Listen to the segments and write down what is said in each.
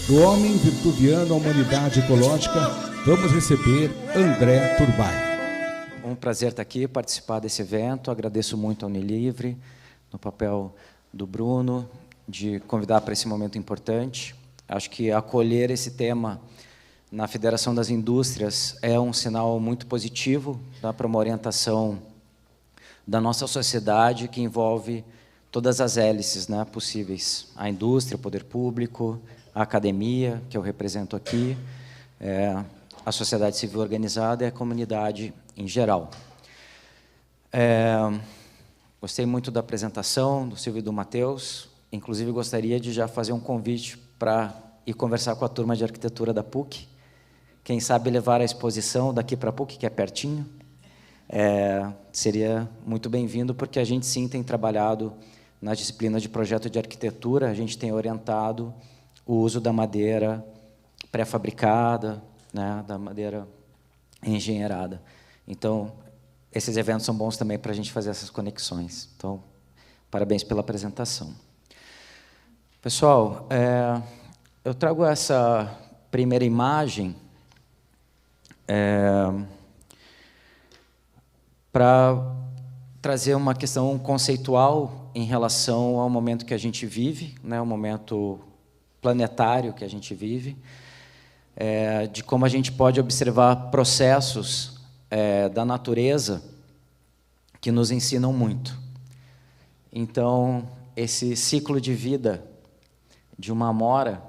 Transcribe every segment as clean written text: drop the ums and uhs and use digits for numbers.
do homem virtuviano à humanidade ecológica, vamos receber André Turbay. Um prazer estar aqui, participar desse evento. Agradeço muito ao Unilivre, no papel do Bruno, de convidar para esse momento importante. Acho que acolher esse tema na Federação das Indústrias é um sinal muito positivo, dá para uma orientação da nossa sociedade que envolve todas as hélices, né, possíveis. A indústria, o poder público, a academia, que eu represento aqui, a sociedade civil organizada e a comunidade em geral. Gostei muito da apresentação do Silvio e do Matheus. Inclusive, gostaria de já fazer um convite para ir conversar com a turma de arquitetura da PUC. Quem sabe levar a exposição daqui para a PUC, que é pertinho, seria muito bem-vindo, porque a gente sim tem trabalhado na disciplina de projeto de arquitetura, a gente tem orientado o uso da madeira pré-fabricada, né, da madeira engenheirada. Então, esses eventos são bons também para a gente fazer essas conexões. Então, parabéns pela apresentação. Pessoal, eu trago essa primeira imagem para trazer uma questão conceitual em relação ao momento que a gente vive, né, o momento planetário que a gente vive, de como a gente pode observar processos da natureza que nos ensinam muito. Então, esse ciclo de vida de uma amora,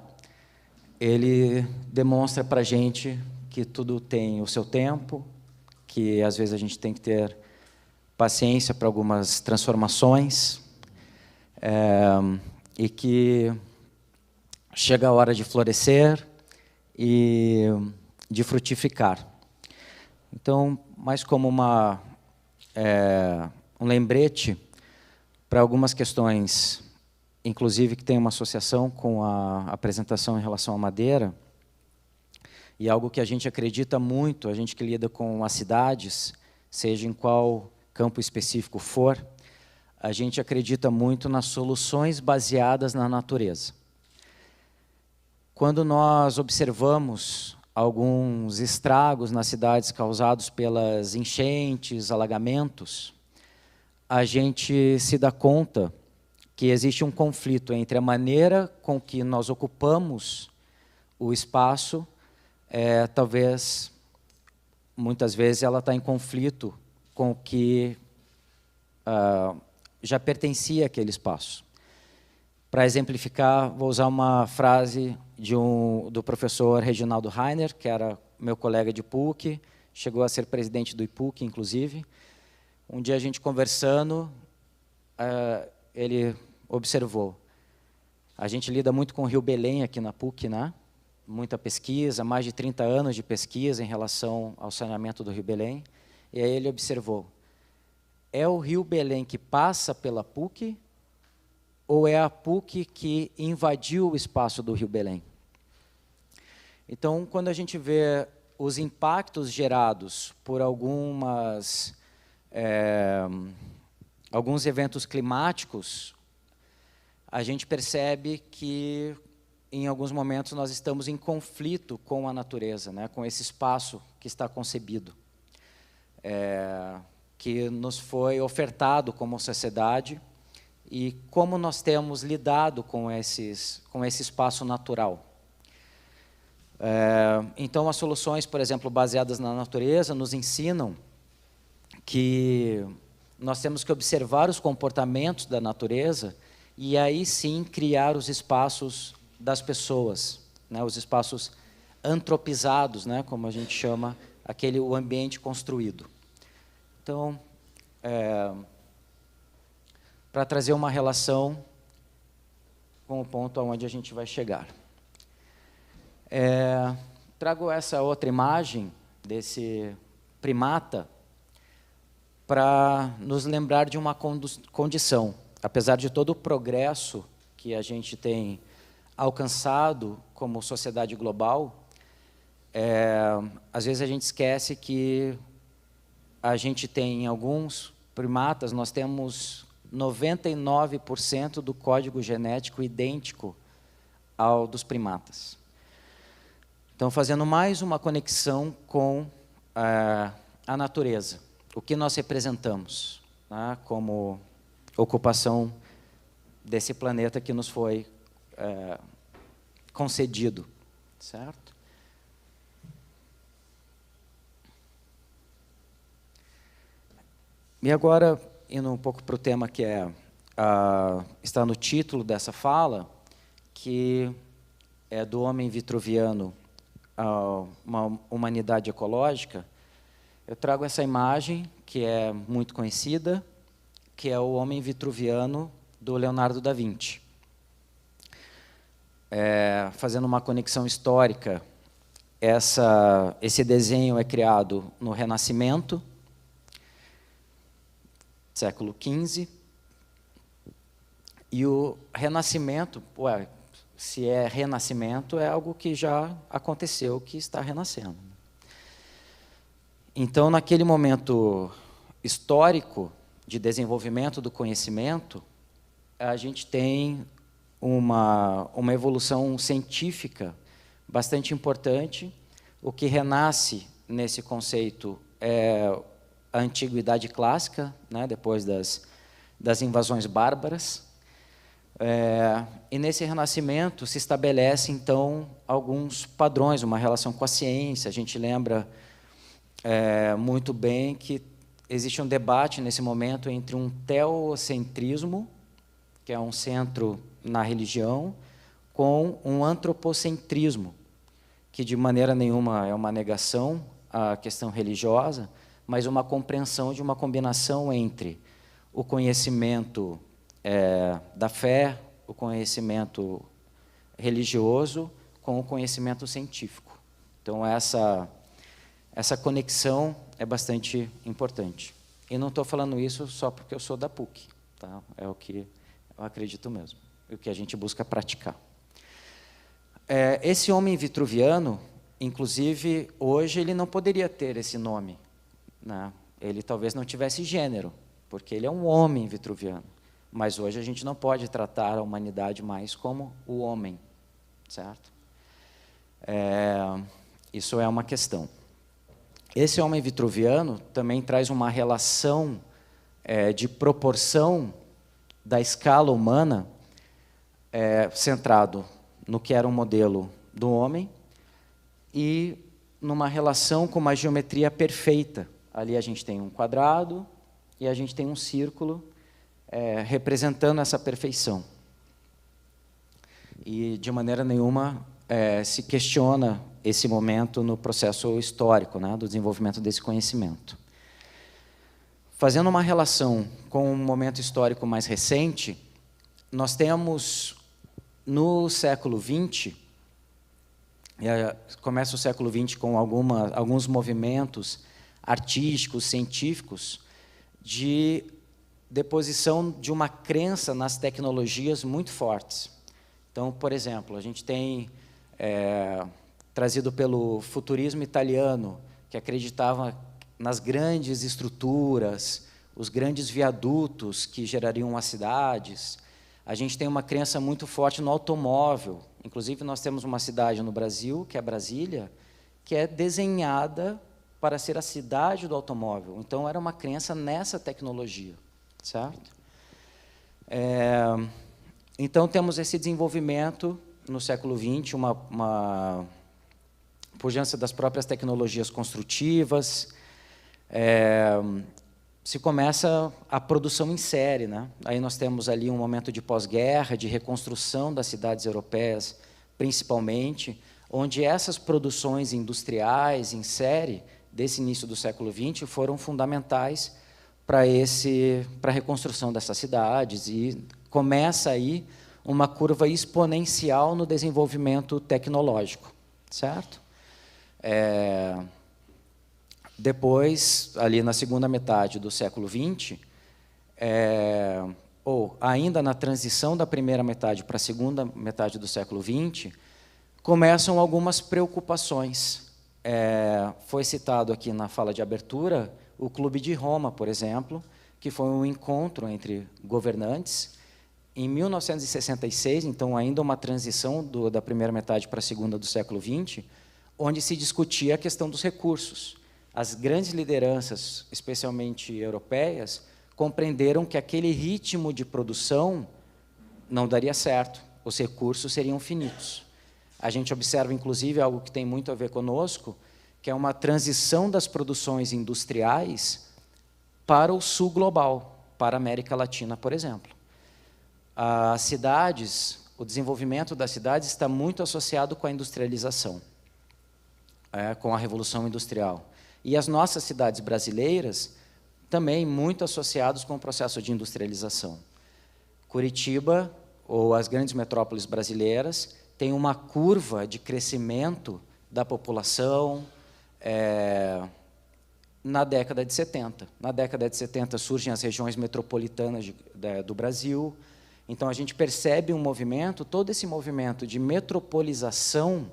ele demonstra para a gente que tudo tem o seu tempo, que às vezes a gente tem que ter paciência para algumas transformações, e que chega a hora de florescer e de frutificar. Então, mais como um lembrete para algumas questões, inclusive que tem uma associação com a apresentação em relação à madeira, e algo que a gente acredita muito, a gente que lida com as cidades, seja em qual campo específico for, a gente acredita muito nas soluções baseadas na natureza. Quando nós observamos alguns estragos nas cidades causados pelas enchentes, alagamentos, a gente se dá conta que existe um conflito entre a maneira com que nós ocupamos o espaço, talvez, muitas vezes, ela está em conflito com o que já pertencia àquele espaço. Para exemplificar, vou usar uma frase do professor Reginaldo Rainer, que era meu colega de PUC, chegou a ser presidente do IPUC, inclusive. Um dia a gente conversando, ele observou: a gente lida muito com o Rio Belém aqui na PUC, né? Muita pesquisa, mais de 30 anos de pesquisa em relação ao saneamento do Rio Belém. E aí ele observou: é o Rio Belém que passa pela PUC ou é a PUC que invadiu o espaço do Rio Belém? Então, quando a gente vê os impactos gerados por alguns eventos climáticos, a gente percebe que, em alguns momentos, nós estamos em conflito com a natureza, né, com esse espaço que está concebido, que nos foi ofertado como sociedade, e como nós temos lidado com esse espaço natural. Então, as soluções, por exemplo, baseadas na natureza, nos ensinam que nós temos que observar os comportamentos da natureza e aí sim criar os espaços das pessoas, né, os espaços antropizados, né, como a gente chama, o ambiente construído. Então, para trazer uma relação com o ponto aonde a gente vai chegar. Trago essa outra imagem desse primata para nos lembrar de uma condição. Apesar de todo o progresso que a gente tem alcançado como sociedade global, às vezes a gente esquece que a gente tem, em alguns primatas, nós temos 99% do código genético idêntico ao dos primatas. Então, fazendo mais uma conexão com a natureza, o que nós representamos, né, como ocupação desse planeta que nos foi concedido, certo? E agora, indo um pouco para o tema que está no título dessa fala, que é do homem vitruviano a uma humanidade ecológica, eu trago essa imagem, que é muito conhecida, que é o homem vitruviano do Leonardo da Vinci. Fazendo uma conexão histórica, esse desenho é criado no Renascimento, século XV, e o Renascimento, se é renascimento, é algo que já aconteceu, que está renascendo. Então, naquele momento histórico de desenvolvimento do conhecimento, a gente tem uma evolução científica bastante importante. O que renasce nesse conceito é a antiguidade clássica, né, depois das invasões bárbaras. E nesse renascimento se estabelece, então, alguns padrões, uma relação com a ciência. A gente lembra muito bem que existe um debate nesse momento entre um teocentrismo, que é um centro na religião, com um antropocentrismo, que de maneira nenhuma é uma negação à questão religiosa, mas uma compreensão de uma combinação entre o conhecimento da fé, o conhecimento religioso, com o conhecimento científico. Então, essa conexão é bastante importante. E não estou falando isso só porque eu sou da PUC, tá? É o que eu acredito mesmo, o que a gente busca praticar. Esse homem vitruviano, inclusive, hoje ele não poderia ter esse nome, né? Ele talvez não tivesse gênero, porque ele é um homem vitruviano. Mas hoje a gente não pode tratar a humanidade mais como o homem, certo? Isso é uma questão. Esse homem vitruviano também traz uma relação de proporção da escala humana, centrado no que era um modelo do homem e numa relação com uma geometria perfeita. Ali a gente tem um quadrado e a gente tem um círculo representando essa perfeição. E, de maneira nenhuma, se questiona esse momento no processo histórico, né, do desenvolvimento desse conhecimento. Fazendo uma relação com um momento histórico mais recente, nós temos, no século XX, começa o século XX com alguns movimentos artísticos, científicos, de deposição de uma crença nas tecnologias muito fortes. Então, por exemplo, a gente tem, trazido pelo futurismo italiano, que acreditava nas grandes estruturas, os grandes viadutos que gerariam as cidades. A gente tem uma crença muito forte no automóvel. Inclusive, nós temos uma cidade no Brasil, que é Brasília, que é desenhada para ser a cidade do automóvel. Então, era uma crença nessa tecnologia, certo? Então, temos esse desenvolvimento no século XX, uma pujança das próprias tecnologias construtivas, se começa a produção em série, né? Aí nós temos ali um momento de pós-guerra, de reconstrução das cidades europeias, principalmente, onde essas produções industriais em série, desse início do século XX, foram fundamentais para a reconstrução dessas cidades, e começa aí uma curva exponencial no desenvolvimento tecnológico, certo? Depois, ali na segunda metade do século XX, ou ainda na transição da primeira metade para a segunda metade do século XX, começam algumas preocupações. Foi citado aqui na fala de abertura o Clube de Roma, por exemplo, que foi um encontro entre governantes. Em 1966, então ainda uma transição da primeira metade para a segunda do século XX, onde se discutia a questão dos recursos. As grandes lideranças, especialmente europeias, compreenderam que aquele ritmo de produção não daria certo, os recursos seriam finitos. A gente observa, inclusive, algo que tem muito a ver conosco, que é uma transição das produções industriais para o sul global, para a América Latina, por exemplo. As cidades, o desenvolvimento das cidades está muito associado com a industrialização, com a Revolução Industrial. E as nossas cidades brasileiras também muito associadas com o processo de industrialização. Curitiba, ou as grandes metrópoles brasileiras, têm uma curva de crescimento da população na década de 70. Na década de 70 surgem as regiões metropolitanas do Brasil. Então, a gente percebe um movimento, todo esse movimento de metropolização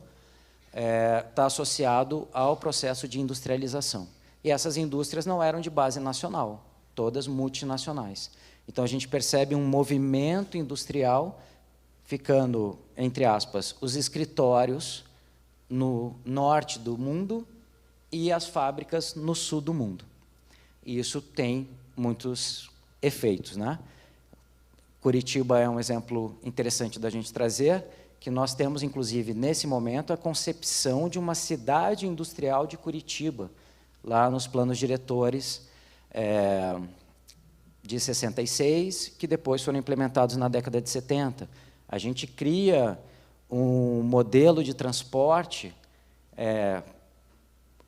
está associado ao processo de industrialização. E essas indústrias não eram de base nacional, todas multinacionais. Então, a gente percebe um movimento industrial ficando, entre aspas, os escritórios no norte do mundo e as fábricas no sul do mundo. E isso tem muitos efeitos, né? Curitiba é um exemplo interessante da gente trazer, que nós temos, inclusive, nesse momento, a concepção de uma cidade industrial de Curitiba, lá nos planos diretores de 66, que depois foram implementados na década de 70. A gente cria um modelo de transporte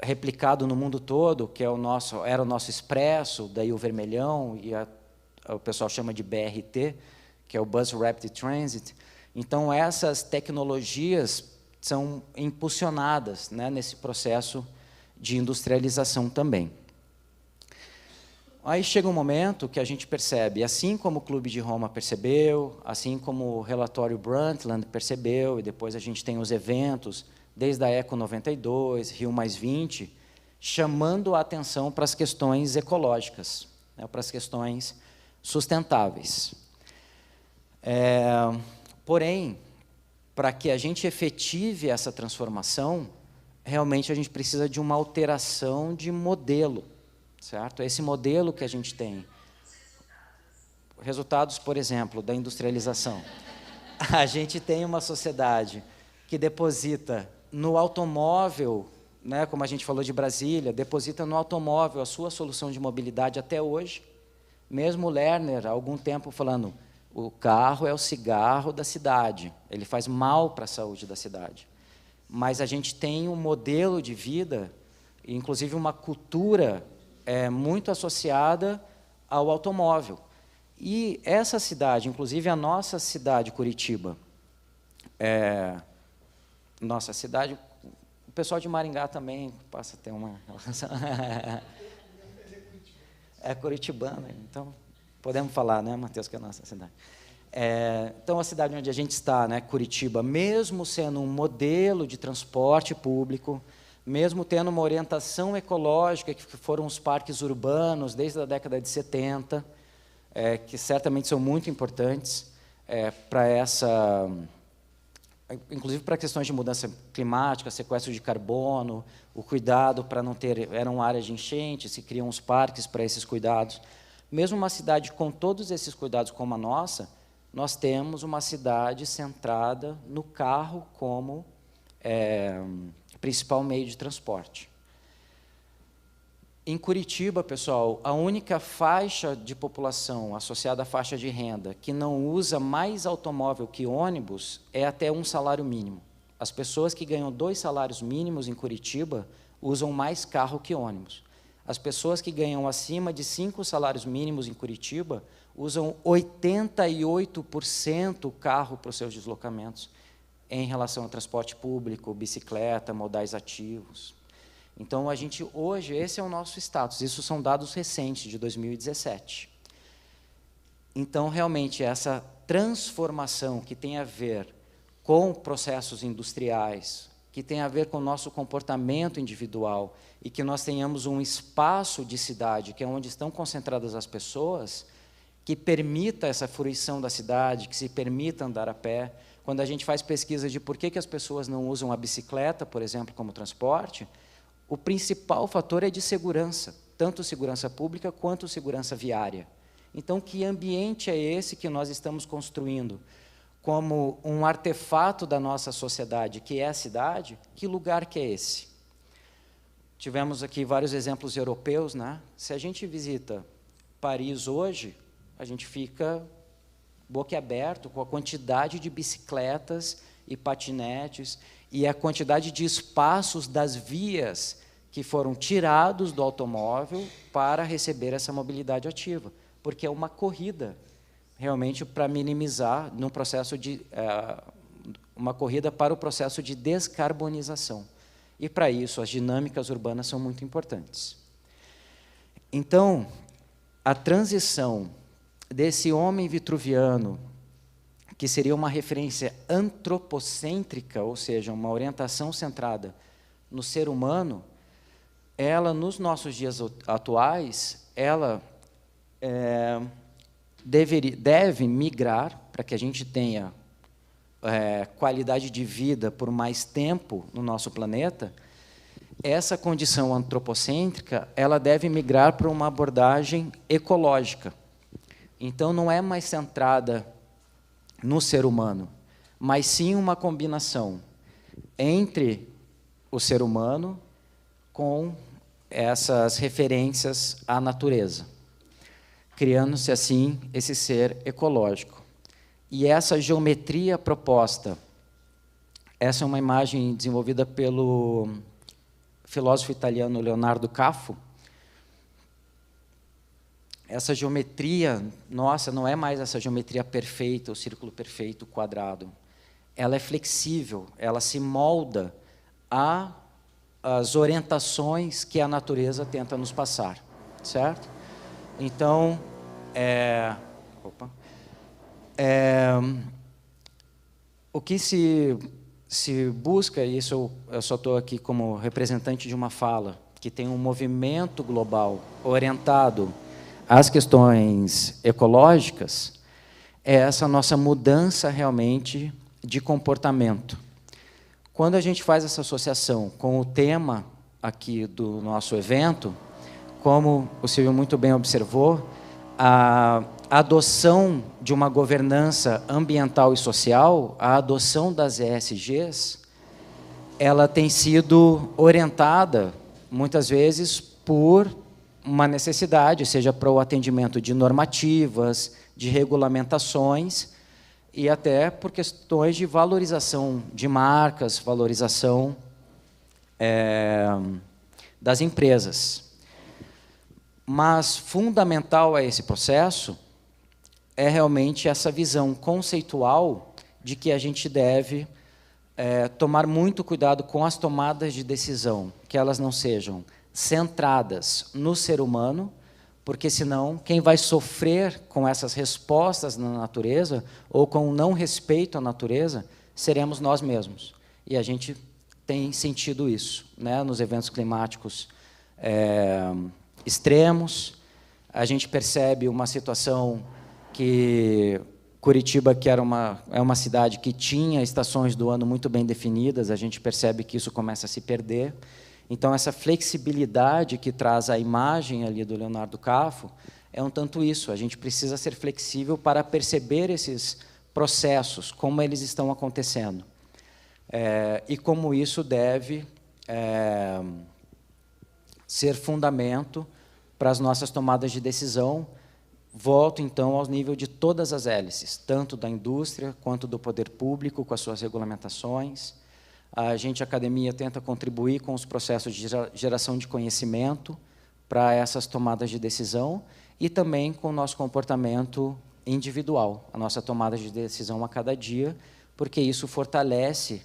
replicado no mundo todo, que era o nosso Expresso, daí o vermelhão, e o pessoal chama de BRT, que é o Bus Rapid Transit. Então, essas tecnologias são impulsionadas, né, nesse processo de industrialização também. Aí chega um momento que a gente percebe, assim como o Clube de Roma percebeu, assim como o relatório Brundtland percebeu, e depois a gente tem os eventos, desde a Eco 92, Rio +20, chamando a atenção para as questões ecológicas, né, para as questões sustentáveis. Porém, para que a gente efetive essa transformação, realmente a gente precisa de uma alteração de modelo, certo? Esse modelo que a gente tem. Resultados, por exemplo, da industrialização. A gente tem uma sociedade que deposita no automóvel, né, como a gente falou de Brasília, deposita no automóvel a sua solução de mobilidade até hoje. Mesmo o Lerner, há algum tempo, falando, o carro é o cigarro da cidade, ele faz mal para a saúde da cidade. Mas a gente tem um modelo de vida, inclusive uma cultura muito associada ao automóvel. E essa cidade, inclusive a nossa cidade, Curitiba, nossa cidade, o pessoal de Maringá também passa a ter uma relação. É curitibana, então podemos falar, né, Matheus, que é a nossa cidade. Então, a cidade onde a gente está, né, Curitiba, mesmo sendo um modelo de transporte público, mesmo tendo uma orientação ecológica, que foram os parques urbanos desde a década de 70, que certamente são muito importantes para essa... inclusive para questões de mudança climática, sequestro de carbono, o cuidado para não ter... eram áreas de enchente, se criam os parques para esses cuidados. Mesmo uma cidade com todos esses cuidados como a nossa, nós temos uma cidade centrada no carro como principal meio de transporte. Em Curitiba, pessoal, a única faixa de população associada à faixa de renda que não usa mais automóvel que ônibus é até um salário mínimo. As pessoas que ganham 2 salários mínimos em Curitiba usam mais carro que ônibus. As pessoas que ganham acima de 5 salários mínimos em Curitiba usam 88% carro para os seus deslocamentos em relação ao transporte público, bicicleta, modais ativos. Então, a gente, hoje, esse é o nosso status. Isso são dados recentes, de 2017. Então, realmente, essa transformação que tem a ver com processos industriais, que tem a ver com o nosso comportamento individual, e que nós tenhamos um espaço de cidade, que é onde estão concentradas as pessoas, que permita essa fruição da cidade, que se permita andar a pé, quando a gente faz pesquisa de por que as pessoas não usam a bicicleta, por exemplo, como transporte, o principal fator é de segurança, tanto segurança pública quanto segurança viária. Então, que ambiente é esse que nós estamos construindo como um artefato da nossa sociedade, que é a cidade? Que lugar que é esse? Tivemos aqui vários exemplos europeus, né? Se a gente visita Paris hoje, a gente fica boquiaberto com a quantidade de bicicletas e patinetes e a quantidade de espaços das vias que foram tirados do automóvel para receber essa mobilidade ativa, porque é uma corrida, realmente, para minimizar no processo de uma corrida para o processo de descarbonização. E para isso as dinâmicas urbanas são muito importantes. Então, a transição desse homem vitruviano, que seria uma referência antropocêntrica, ou seja, uma orientação centrada no ser humano, ela, nos nossos dias atuais, ela deve migrar para que a gente tenha qualidade de vida por mais tempo no nosso planeta. Essa condição antropocêntrica, ela deve migrar para uma abordagem ecológica. Então, não é mais centrada no ser humano, mas sim uma combinação entre o ser humano com essas referências à natureza, criando-se, assim, esse ser ecológico. E essa geometria proposta, essa é uma imagem desenvolvida pelo filósofo italiano Leonardo Caffo. Essa geometria, nossa, não é mais essa geometria perfeita, o círculo perfeito, o quadrado. Ela é flexível, ela se molda às orientações que a natureza tenta nos passar, certo? Então, o que se busca, e isso eu só estou aqui como representante de uma fala, que tem um movimento global orientado às questões ecológicas, é essa nossa mudança realmente de comportamento. Quando a gente faz essa associação com o tema aqui do nosso evento, como o Silvio muito bem observou, a adoção de uma governança ambiental e social, a adoção das ESGs, ela tem sido orientada, muitas vezes, por uma necessidade, seja para o atendimento de normativas, de regulamentações, e até por questões de valorização de marcas, valorização das empresas. Mas fundamental a esse processo é realmente essa visão conceitual de que a gente deve tomar muito cuidado com as tomadas de decisão, que elas não sejam centradas no ser humano, porque senão quem vai sofrer com essas respostas na natureza ou com o não respeito à natureza seremos nós mesmos. E a gente tem sentido isso, né, nos eventos climáticos extremos. A gente percebe uma situação que Curitiba, que é uma cidade que tinha estações do ano muito bem definidas, a gente percebe que isso começa a se perder. Então, essa flexibilidade que traz a imagem ali do Leonardo Caffo é um tanto isso. A gente precisa ser flexível para perceber esses processos, como eles estão acontecendo. E como isso deve ser fundamento para as nossas tomadas de decisão. Volto, então, ao nível de todas as hélices, tanto da indústria quanto do poder público, com as suas regulamentações. A gente, a academia, tenta contribuir com os processos de geração de conhecimento para essas tomadas de decisão e também com o nosso comportamento individual, a nossa tomada de decisão a cada dia, porque isso fortalece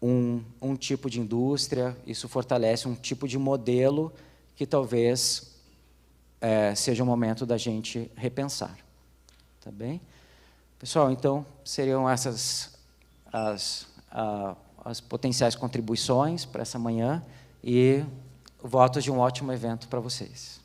um tipo de indústria, isso fortalece um tipo de modelo que talvez seja o momento da gente repensar. Tá bem? Pessoal, então, seriam essas as potenciais contribuições para essa manhã e votos de um ótimo evento para vocês.